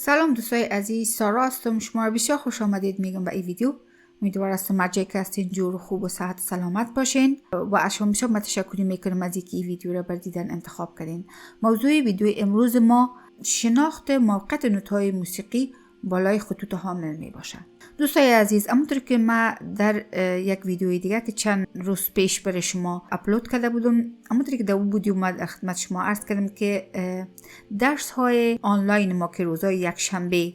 سلام دوستای عزیز، سارا هستم. شما رو بسیار خوش آمدید میگم به این ویدیو. امیدوار هستم مرجعی که هستین جور خوب و صحت و سلامت باشین و از شما بسیار تشکر میکنم از اینکه این ویدیو رو بر دیدن انتخاب کردین. موضوع ویدیو امروز ما شناخت موقعیت نوت‌های موسیقی بالای خطوط حامل می باشد. دوستای عزیز، همونطور که ما در یک ویدیوی دیگه که چند روز پیش برای شما اپلود کرده بودم، همونطور که در اون ویدیو ما خدمت شما عرض کردم که درس های آنلاین ما که روزهای یک شنبه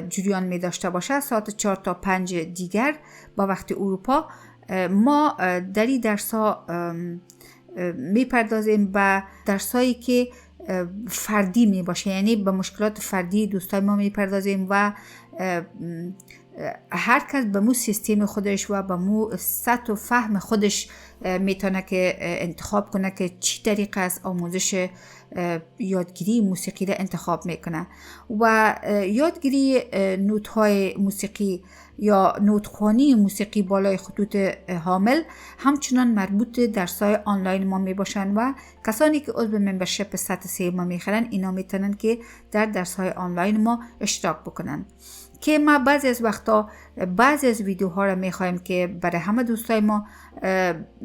جریان می داشته باشه ساعت 4 تا 5 دیگر با وقت اروپا، ما در این درس ها می پردازیم به درس هایی که فردی می باشه، یعنی به مشکلات فردی دوستای ما می پردازیم و هر کس به مو سیستم خودش و به مو سطح و فهم خودش میتونه که انتخاب کنه که چی طریقه از آموزش یادگیری موسیقی را انتخاب میکنه و یادگیری نوت‌های موسیقی یا نوت‌خوانی موسیقی بالای خطوط حامل همچنان مربوط درس‌های آنلاین ما میباشن و کسانی که عضو ممبرشپ سطح 3 ما میخرن اینا میتونن که در درس‌های آنلاین ما اشتراک بکنن. که ما بعضی از وقتا بعضی از ویدیوها را میخوایم که برای همه دوستای ما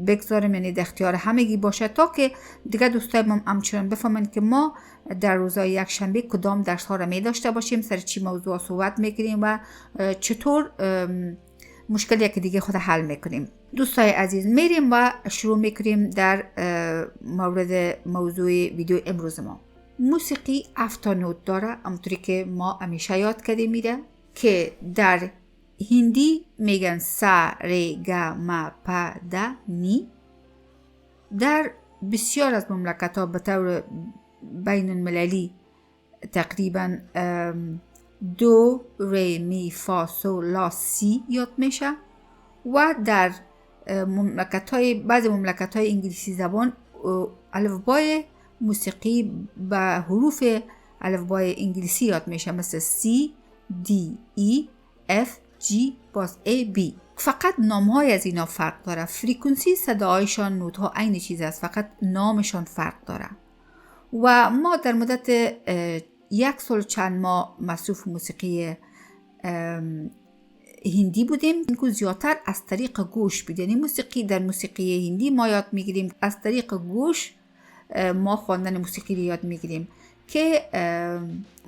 بگذاریم، یعنی در اختیار همگی باشه تا که دیگه دوستای ما همچنان بفهمن که ما در روزهای یک شنبه کدام درس ها را می داشته باشیم، سر چی موضوع صحبت میکنیم و چطور مشکلی که دیگه خود حل میکنیم. دوستای عزیز، میریم و شروع میکنیم در مورد موضوع ویدیو امروز ما. موسیقی 7 نوت داره، همونطوری که ما همیشه یاد کردیم میره که در هندی میگن سا ری گا ما پا دا نی. در بسیار از مملکت ها به طور بین المللی تقریبا دو ری می فا سو لا سی یاد میشه و در بعضی مملکت های انگلیسی زبان الفبای موسیقی به حروف الفبای انگلیسی یاد میشه، مثل C, D, E, F, G, باز A, B. فقط نامهای از اینا فرق داره، فریکونسی صدایشان نوت‌ها عین چیز است، فقط نامشان فرق داره. و ما در مدت 1 سال چند ماه مصروف موسیقی هندی بودیم. اینکه زیادتر از طریق گوش بود، یعنی موسیقی در موسیقی هندی ما یاد میگیریم از طریق گوش. ما خواندن موسیقی رو یاد میگیریم که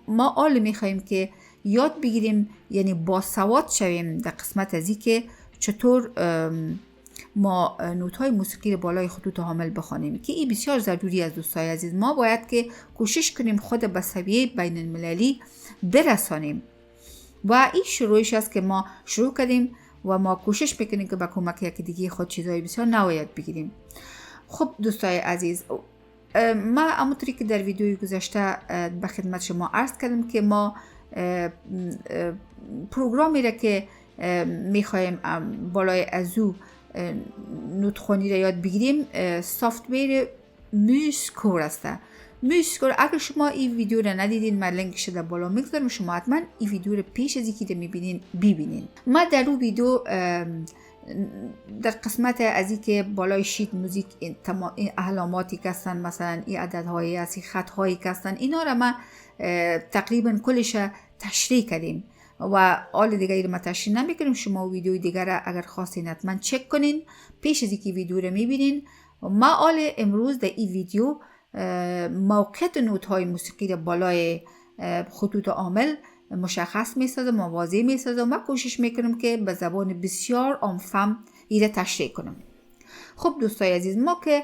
ما حال میخواییم که یاد بگیریم، یعنی باسواد شویم در قسمت از این که چطور ما نوت‌های موسیقی رو بالای خطوط حامل بخوانیم، که این بسیار ضروری است. دوستای عزیز، ما باید که کوشش کنیم خود به سویه بین المللی برسانیم و این شروعش است که ما شروع کردیم و ما کوشش میکنیم که با کمک یکی دیگه خود چیزهای بسیار نو یاد بگیریم. خب دوستای عزیز، ما همونطوری که در ویدیوی گذشته به خدمت شما عرض کردم که ما پروگرامی را که میخوایم بالای ازو نوت‌خوانی را یاد بگیریم سافت‌ویر موسکور است. موسکور، اگر شما این ویدیو را ندیدین من لینکش در بالا میگذارم، شما حتما این ویدیو را پیش از اینکه میبینین ببینین. ما در اون ویدیو در قسمت از این که بالای شیت موزیک این علاماتی که هستن، مثلا این عددهایی هستی، خطهایی که هستن، اینا را ما تقریبا کلش تشریح کردیم و حال دیگه رو ما تشریح نمیکنیم. شما ویدیوی دیگر را اگر خواستین حتما چک کنین پیش از اینکه ویدیو را میبینین. ما حال امروز در این ویدیو موقعیت نوت‌های موسیقی را بالای خطوط حامل مشخص میسازم، واضح میسازم و کوشش میکنم که به زبان بسیار عام‌فهم ایره تشریح کنم. خب دوستای عزیز، ما که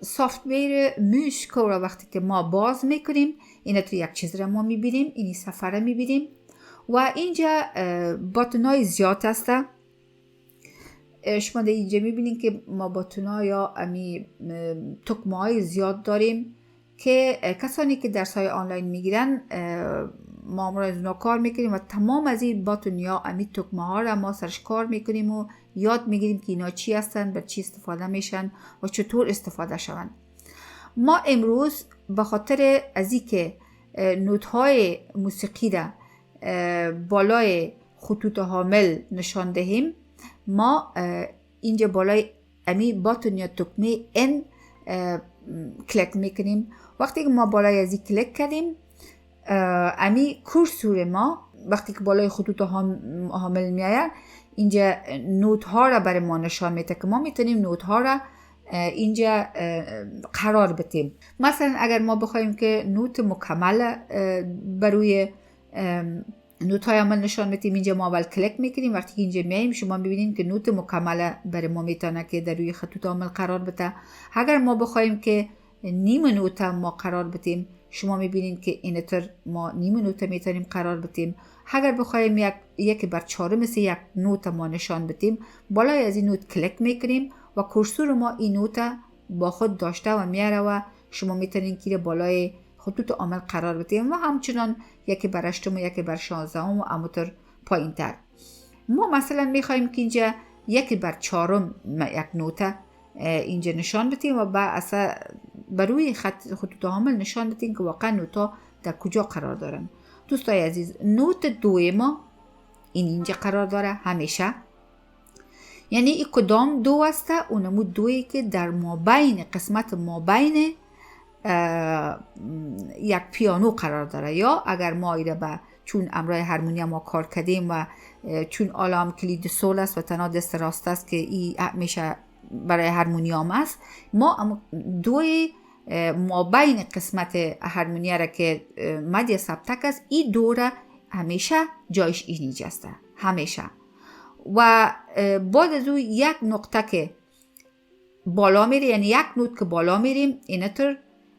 سافت‌ویر موسکور را وقتی که ما باز میکنیم، اینا تو یک چیز را ما میبینیم، اینی صفحه را میبینیم و اینجا باتن‌های زیاد هسته. شما در اینجا میبینین که ما باتن‌ها یا تکمه‌های زیاد داریم که کسانی که درس‌های آنلاین میگیرن ما از اونا کار میکنیم و تمام از این باتن یا تکمه ها را ما سرش کار میکنیم و یاد میگیریم که اینا چی هستن، بر چی استفاده میشن و چطور استفاده شون. ما امروز به خاطر از این که نوت‌های موسیقی را بالای خطوط حامل نشان دهیم، ما اینجا بالای باتن یا تکمه N کلیک میکنیم. وقتی که ما بالای از این کلیک کردیم امی کورسور ما وقتی که بالای خطوط حامل میآید اینجا نوت ها را برای ما نشان میده که ما میتونیم نوت ها را اینجا قرار بدیم. مثلا اگر ما بخوایم که نوت مکمل بروی نوت های عمل نشان بدیم، اینجا ما اول کلیک میکنیم. وقتی که اینجا میاییم شما ببینید که نوت مکمل برای ما میتونه که در روی خطوط عمل قرار بده. اگر ما بخوایم که نیم نوت ما قرار بدیم شما میبینید که اینطور ما نیم نوت میتونیم قرار بدیم. اگر بخوایم یک بر چهارم مثل یک نوت ما نشان بدیم بالای از این نوت کلیک میکنیم و کرسور ما این نوت با خود داشته و میاره و شما میتونید که بالای خطوط عمل قرار بدیم و همچنان یکی بر 8 و یکی بر 16 و همونطور پایین تر. ما مثلا میخوایم که اینجا یکی بر 4 یک نوت اینجا نشان بدیم و بر روی خطوط عمل نشان بدیم که واقعا نوتا در کجا قرار دارن. دوستای عزیز، نوت 2 ما اینجا قرار داره همیشه، یعنی این کدام 2 است؟ اونمو 2 که در مابین قسمت مابین یک پیانو قرار داره. یا اگر ما ایره به چون امرای هارمونیا ما کار کردیم و چون آلام کلید سول است و تنها دست راست است که این میشه برای هارمونیام است، ما 2 مابین قسمت هارمونیا را که مدی سبتک است این 2 را همیشه جایش اینجا است همیشه. و بعد از او یک نقطه که بالا میره، یعنی یک نوت که بالا میریم اینطور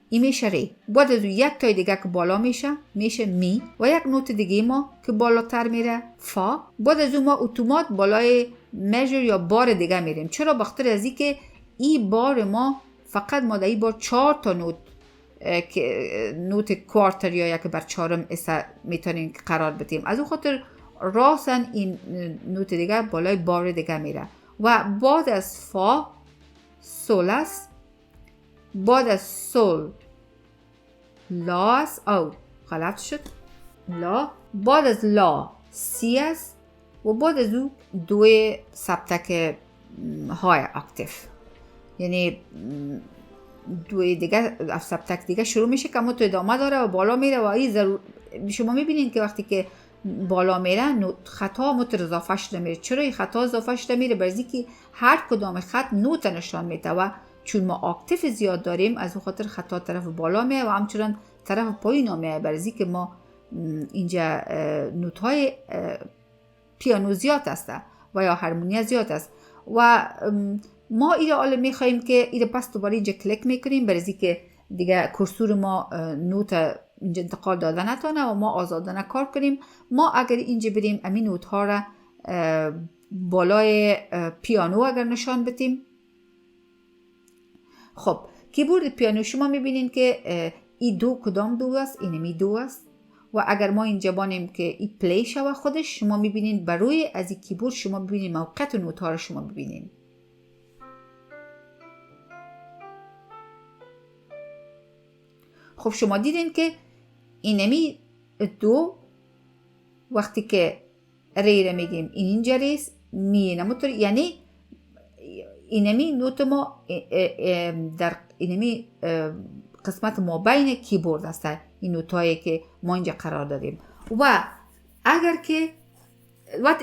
این میشه ری. بعد از او یک تای دیگه که بالا میشه می و یک نوت دیگه ما که بالاتر میره فا. بعد از او ما اتومات بالای میجر یا بار دیگه میریم. چرا؟ بخاطر از این که این بار ما فقط ما در این بار 4 تا نوت که نوت کوارتر یا یک بر 4 میتونیم قرار بدیم. از اون خاطر راستن این نوت دیگه بالای بار دیگه میره. و بعد از فا سول است، بعد از سول لا است، غلط شد لا، بعد از لا سی است و بعد از او 2 سبتک های اکتیف، یعنی 2 دیگه سبتک دیگه شروع میشه که اما تو ادامه داره و بالا میره و این شما میبینید که وقتی که بالا میره خطا متر اضافه شده میره. چرا این خطا اضافه شده میره؟ برای که هر کدام خط نوت نشان میده و چون ما اکتیف زیاد داریم از اون خاطر خطا طرف بالا میه و همچنان طرف پایین میه. برای که ما اینجا نوت های پیانو زیاد است و یا هارمونیا زیاد است و ما ایره حالا میخواییم که ایره پس دوباره اینجا کلیک میکنیم برای که دیگه کرسور ما نوت اینجا انتقال داده نتانه و ما آزادانه کار کنیم. ما اگر اینجا بریم امین نوت ها را بالای پیانو اگر نشان بدیم، خب کیبورد پیانو شما میبینین که این 2 کدام 2 است؟ اینمی 2 است و اگر ما اینجا بانیم که این پلی شوه خودش شما میبینین بروی از این کیبورد شما ببینین موقعیت نوت ها را شما ببینین. خب شما دیدین که اینمی 2 وقتی که ری را میگیم اینجا ریست نموتر، یعنی اینمی نوت ما در اینمی قسمت ما بین کیبورد است، این نوتایی که ما اینجا قرار دادیم. و اگر که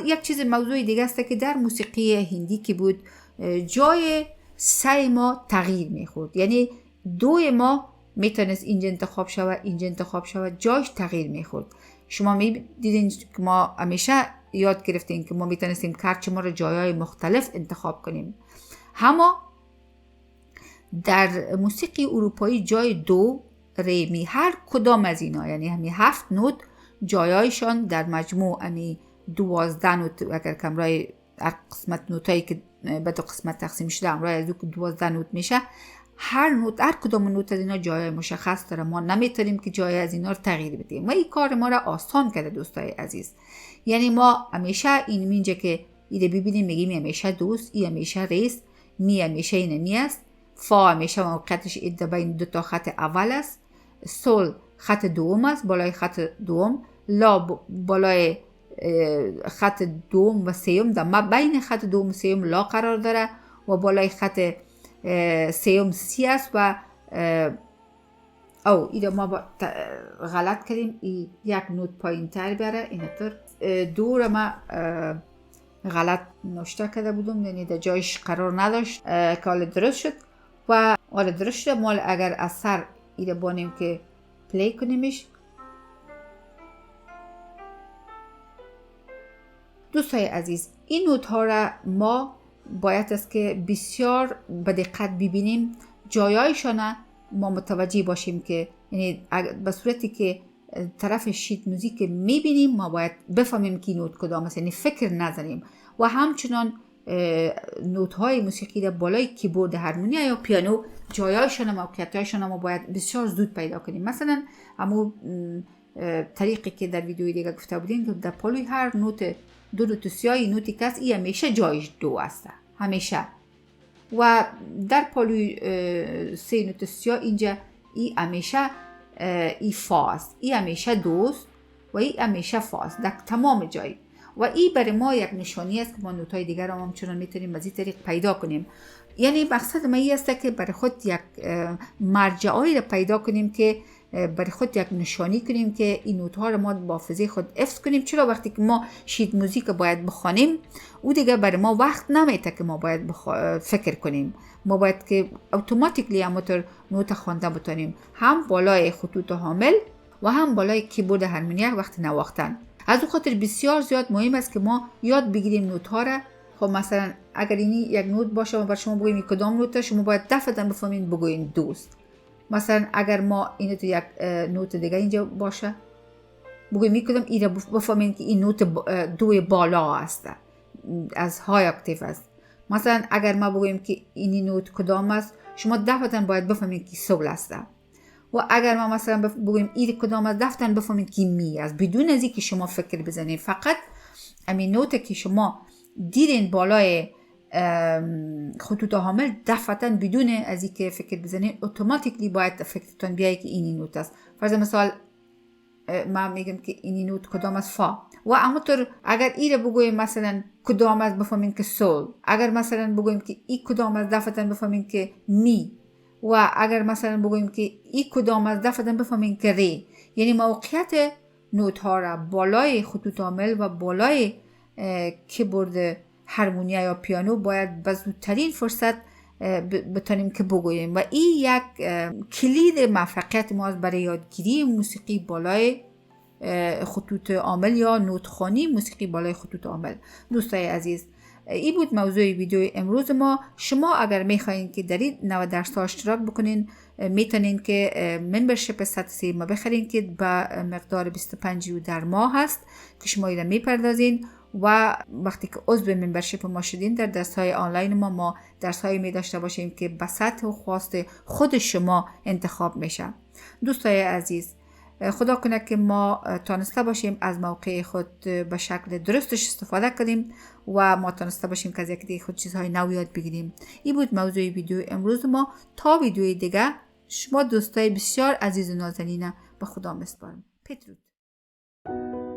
یک چیز موضوع دیگه است که در موسیقی هندی که بود جای 3 ما تغییر میخورد، یعنی 2 ما میتونست اینجا انتخاب شود اینجا انتخاب شود، جایش تغییر میخورد. شما میدیدین که ما همیشه یاد گرفتیم که ما میتونستیم کارچ ما رو جایهای مختلف انتخاب کنیم. اما در موسیقی اروپایی جای 2 ری می هر کدام از اینا، یعنی همین 7 نوت جایایشان در مجموع یعنی 12 نوت اگر کمرای قسمت نوتایی که به 2 قسمت تقسیم شده امرای از 12 نوت میشه. هر کدام نوت از اینا جای مشخص داره، ما نمیتونیم که جای از اینا رو تغییر بدیم و این کار ما را آسان کرده دوستای عزیز. یعنی ما همیشه این مینجا که ایده ببینیم میگیم همیشه دوست، ای همیشه ریس، می همیشه این می است، فا همیشه موقعیتش ایده بین 2 تا خط اول است، سول خط دوم است بالای خط دوم، لا بالای خط دوم و سیوم در بین خط دوم و سیوم لا قرار داره و بالای خط سیوم سی است و او ایده ما غلط کردیم، یک نوت پایین تر بره اینطور. دور ما غلط نوشته کرده بودم، یعنی در جایش قرار نداشت که حالا درست شد و حالا درست شد. مال اگر از سر ایده بانیم که پلی کنیمش. دوستای عزیز، این نوت ها را ما باید است که بسیار به دقت ببینیم، جایایشان ما متوجه باشیم که یعنی به صورتی که طرف شیت موزیک میبینیم ما باید بفهمیم که نوت کدام است، یعنی فکر نزنیم. و همچنان نوت های موسیقی در بالای کیبورد هارمونیا یا پیانو جایایشان موقعیتایشان ما باید بسیار زود پیدا کنیم. مثلا همون طریقی که در ویدیوی دیگه گفته بودیم که در پالوی هر نوت دو نوت سیاهی نوتی که است، این همیشه جایش دو است، همیشه. و در پالوی سه نوت سیاه اینجا این همیشه ای فا است، این همیشه دوست و این همیشه فا است در تمام جای. و این برای ما یک نشانی است که ما نوت‌های دیگر را هم چنان میتونیم از این طریق پیدا کنیم. یعنی مقصد ما این است که برای خود یک مرجعی را پیدا کنیم که برای خود یک نشانی کنیم که این نوت‌ها را ما با حافظه خود حفظ کنیم. چرا وقتی که ما شیت موزیک باید بخوانیم او دیگه برای ما وقت نمیته که ما باید فکر کنیم، ما باید که اتوماتیکلی همونطور نوت خوانده بتونیم، هم بالای خطوط حامل و هم بالای کیبورد هارمونیا وقت نواختن. از اون خاطر بسیار زیاد مهم است که ما یاد بگیریم نوت‌ها را. خب مثلا اگر اینی یک نوت باشه و بر شما بگوییم کدام نوت، شما باید دفعتاً بفهمین بگوین دوست. مثلا اگر ما اینو تو یک نوت دیگه اینجا باشه بگوییم کدام، این را بفهمین که این نوت دوی بالا است، از های اکتیو است. مثلا اگر ما بگوییم که این نوت کدام است، شما دفعتاً باید بفهمین که سول است. و اگر ما مثلا بگوییم این کدام است، دفعتاً بفهمین که می است، بدون از اینکه شما فکر بزنید. فقط همین نوت که شما دیدین بالای خطوط حامل، دفعتاً بدون از اینکه فکر بزنین اتوماتیکلی باید فکرتون بیایی که این نوت است. فرض مثال ما میگم که این نوت کدام است، فا. و همونطور اگر این رو بگویم مثلا کدام است، بفهمین که سول. اگر مثلا بگویم که این کدام است، دفعتاً بفهمین که می. و اگر مثلا بگویم که این کدام است، دفعتاً بفهمین که ری. یعنی موقعیت نوت ها را بالای خطوط حامل و بالای کیبورد هارمونیا یا پیانو باید به زودترین فرصت بتونیم که بگوییم. و این یک کلید موفقیت ما برای یادگیری موسیقی بالای خطوط حامل یا نوتخوانی موسیقی بالای خطوط حامل. دوستای عزیز، این بود موضوع ویدیو امروز ما. شما اگر میخواین که در این نوع درس ها اشتراک بکنین، میتونین که ممبرشپ سطح ما بخرین که به مقدار 25 یورو در ماه هست که شما اینا میپردازین. و وقتی که عضو ممبرشپ ما شدین، در درس‌های آنلاین ما درس‌هایی می داشته باشیم که به سطح و خواست خود شما انتخاب میشه. دوستای عزیز، خدا کنه که ما تانسته باشیم از موقع خود به شکل درستش استفاده کنیم و ما تانسته باشیم که از یکی خود چیزهای نو یاد بگیریم. این بود موضوع ویدیو امروز ما. تا ویدیوی دیگه شما دوستای بسیار عزیز و نازنین به خدا میسپارم. بدرود.